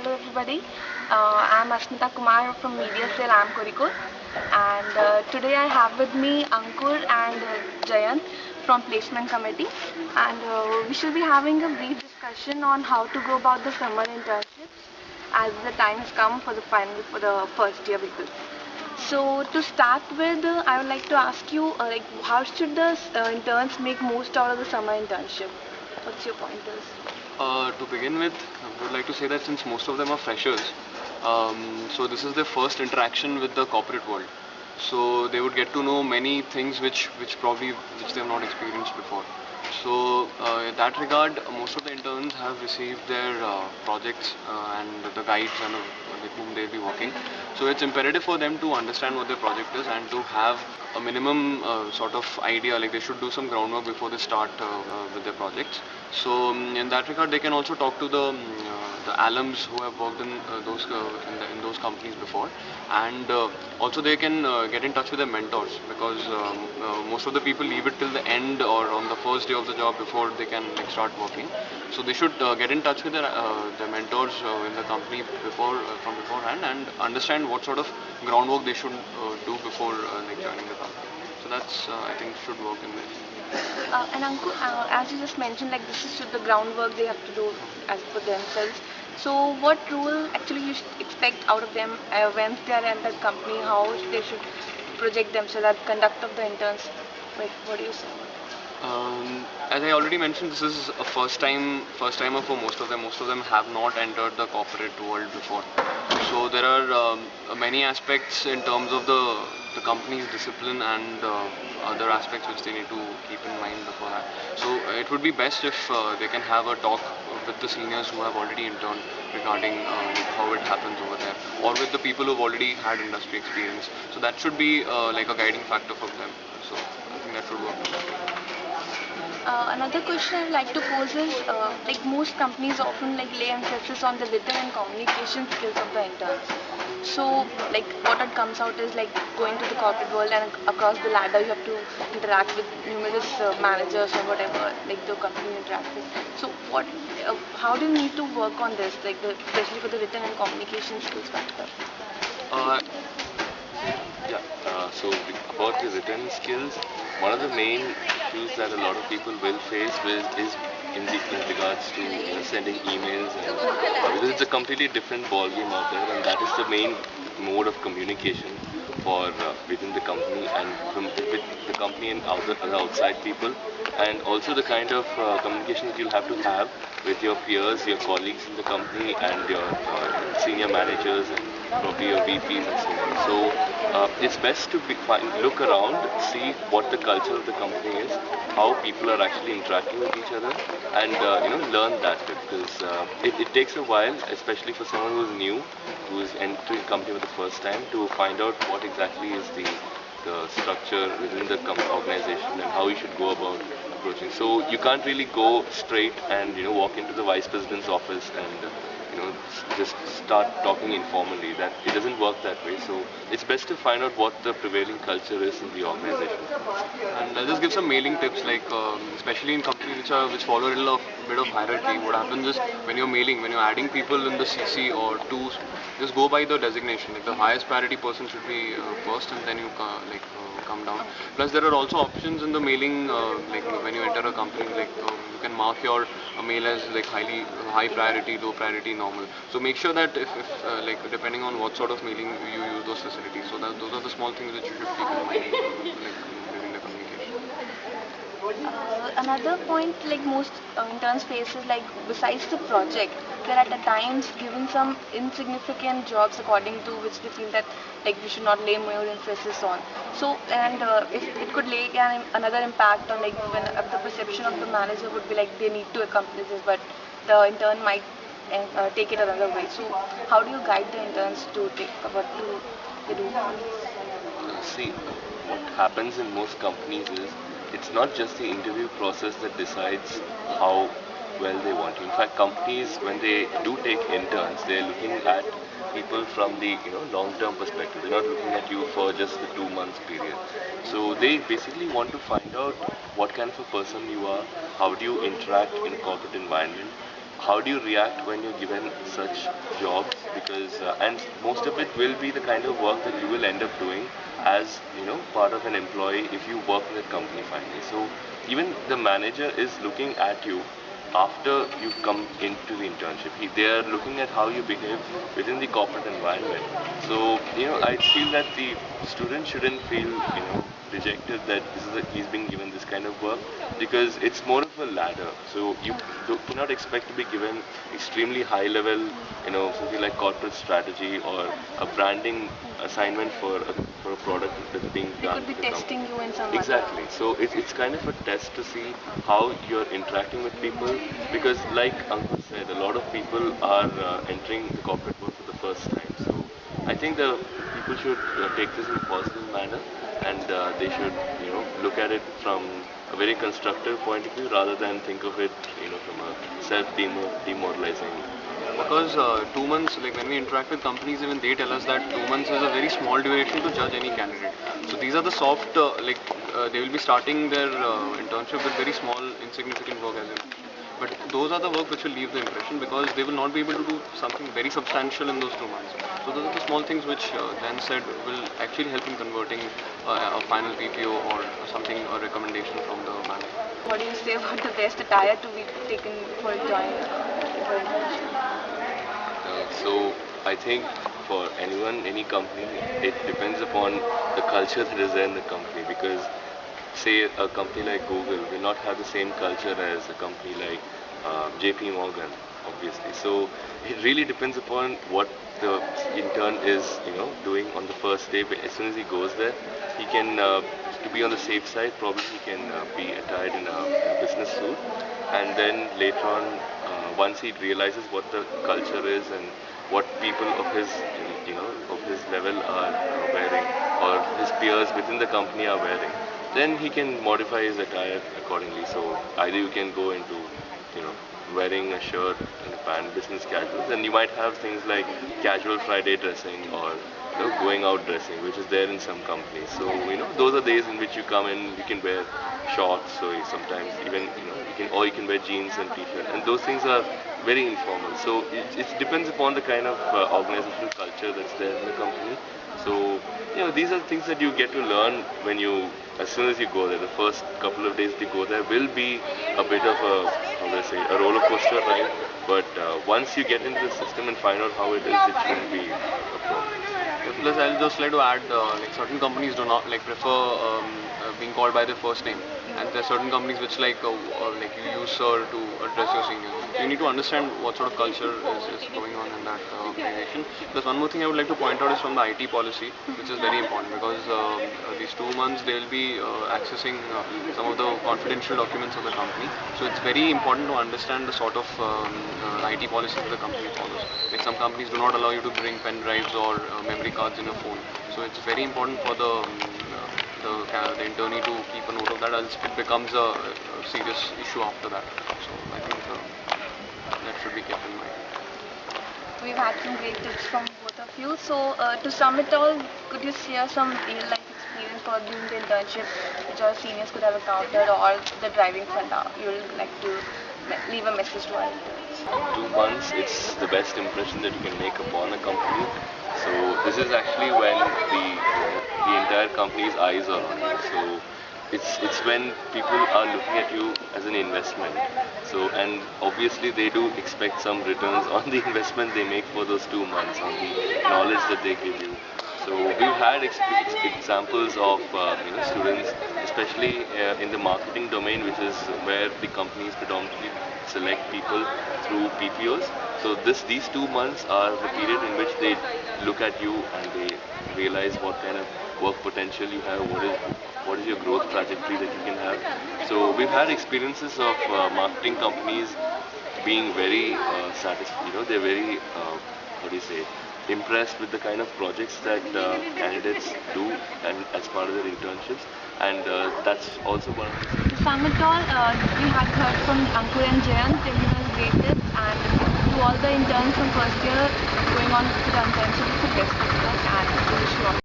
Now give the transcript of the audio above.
Hello everybody. I'm Asmita Kumar from Media Cell Amkur, and today I have with me Ankur and Jayanth from Placement Committee, and we shall be having a brief discussion on how to go about the summer internships as the time has come for the final for the first year people. So to start with, I would like to ask you, how should the interns make most out of the summer internship? What's your pointers? To begin with, I would like to say that since most of them are freshers, so this is their first interaction with the corporate world. So they would get to know many things which they have not experienced before. So in that regard, most of the interns have received their projects and the guides and with whom they'll be working. So it's imperative for them to understand what their project is and to have a minimum sort of idea, like they should do some groundwork before they start with their projects. So in that regard, they can also talk to the alums who have worked in in those companies before, and also they can get in touch with their mentors, because most of the people leave it till the end or on the first day of the job before they can start working. So they should get in touch with their mentors in the company from beforehand, and understand what sort of groundwork they should do before joining the company. So that's I think should work in this. And Ankur, as you just mentioned, like this is the groundwork they have to do as for themselves. So, what role actually you should expect out of them when they are in the company? How they should project themselves as conduct of the interns? Like, what do you say? As I already mentioned, this is a first timer for most of them. Most of them have not entered the corporate world before. So there are many aspects in terms of the company's discipline and other aspects which they need to keep in mind before that. So it would be best if they can have a talk with the seniors who have already interned regarding how it happens over there, or with the people who've already had industry experience. So that should be like a guiding factor for them. So I think that should work. Another question I'd like to pose is, like most companies often like lay emphasis on the written and communication skills of the interns. So, like what it comes out is like going to the corporate world and across the ladder you have to interact with numerous managers or whatever like the company you interact with. So, how do you need to work on this, like especially for the written and communication skills factor? Uh, Yeah, about the written skills, one of the main issues that a lot of people will face is in regards to sending emails, and because it's a completely different ballgame out there, and that is the main mode of communication for within the company and with the company and other outside people, and also the kind of communication that you'll have to have with your peers, your colleagues in the company, and your senior managers and probably your VPs and so on. So it's best to look around, see what the culture of the company is, how people are actually interacting with each other, and learn that, because it takes a while, especially for someone who's new, who is entering the company for the first time, to find out what exactly is the structure within the organization and how you should go about approaching. So you can't really go straight and walk into the vice president's office and just start talking informally. That it doesn't work that way. So it's best to find out what the prevailing culture is in the organization. And I'll just give some mailing tips, like especially in companies which follow a little bit of hierarchy. What happens is when you're adding people in the CC or two, just go by the designation. Like the highest priority person should be first, and then you come down. Plus, there are also options in the mailing, like when you enter a company, like you can mark your mail as like high priority, low priority, normal. So make sure that if like depending on what sort of mailing you use those facilities. So that those are the small things that you should keep in mind, during the communication. Another point like most interns face is like besides the project, they're at the times given some insignificant jobs according to which they feel that like we should not lay more emphasis on. So and if it could lay another impact on like when the perception of the manager would be like they need to accomplish this, but the intern might take it another way. So how do you guide the interns to take what to they do? See, what happens in most companies is it's not just the interview process that decides how well they want you. In fact, companies, when they do take interns, they're looking at people from the long-term perspective. They're not looking at you for just the 2 months period. So they basically want to find out what kind of a person you are, how do you interact in a corporate environment, how do you react when you're given such jobs? Because and most of it will be the kind of work that you will end up doing as part of an employee if you work in that company finally. So even the manager is looking at you after you come into the internship. They are looking at how you behave within the corporate environment. So I feel that the student shouldn't feel rejected that he's being given this kind of work, because it's more of a ladder. So you cannot expect to be given extremely high level, something like corporate strategy or a branding assignment for a product that's being They done. could be testing you in some Exactly. So it's kind of a test to see how you're interacting with people, because like Ankur said, a lot of people are entering the corporate world for the first time. So I think the people should take this in a positive manner, and they should look at it from a very constructive point of view rather than think of it from a self demoralizing. Because 2 months, like when we interact with companies, even they tell us that 2 months is a very small duration to judge any candidate. So these are the soft, they will be starting their internship with very small, insignificant work as in. But those are the work which will leave the impression, because they will not be able to do something very substantial in those 2 months. So those are the small things which then said will actually help in converting a final PPO or something, a recommendation from the manager. What do you say about the best attire to be taken for joining for internship? So I think for anyone, any company, it depends upon the culture that is there in the company, because say a company like Google will not have the same culture as a company like JP Morgan, obviously. So it really depends upon what the intern is, doing on the first day. But as soon as he goes there, he can, to be on the safe side, probably he can be attired in a business suit, and then later on, once he realizes what the culture is and what people of his, of his level are wearing, or his peers within the company are wearing, then he can modify his attire accordingly. So either you can go into, wearing a shirt and a pant, business casual, then you might have things like casual Friday dressing, or going out dressing, which is there in some companies. So those are days in which you come in, you can wear shorts, so sometimes even you can wear jeans and t-shirt, and those things are very informal. So it depends upon the kind of organizational culture that's there in the company. So these are things that you get to learn when as soon as you go there. The first couple of days you go there will be a bit of a, how do I say, a roller coaster ride. But once you get into the system and find out how it is, it shouldn't be a problem. Plus, I'll just like to add, like certain companies do not like prefer being called by their first name, and there are certain companies which like you use sir to address your senior. So you need to understand what sort of culture is going on in that organization. Plus, one more thing I would like to point out is from the IT policy, which is very important, because these 2 months they will be accessing some of the confidential documents of the company. So it's very important to understand the sort of IT policies that the company follows. Like some companies do not allow you to bring pen drives or memory cards in your phone. So it's very important for the internee to keep a note of that, else it becomes a serious issue after that. So I think that should be kept in mind. We've had some great tips from both of you. So to sum it all, could you share some real life experience for during the internship which our seniors could have encountered, or the driving funda you would like to leave a message to our interns? 2 months, it's the best impression that you can make upon a company. So this is actually when the entire company's eyes are on you. So it's when people are looking at you as an investment. So, and obviously they do expect some returns on the investment they make for those 2 months, on the knowledge that they give you. So we've had examples of students, especially in the marketing domain, which is where the companies predominantly select people through PPOs. So these 2 months are the period in which they look at you and they realize what kind of work potential you have, what is your growth trajectory that you can have. So we've had experiences of marketing companies being very satisfied. They're very how do you say, impressed with the kind of projects that candidates do and as part of their internships, and that's also one of the. To sum it all, we had heard from Ankur and Jayanth, giving us great tips, and to all the interns from first year going on to the internship, it's the best of luck, and we wish you all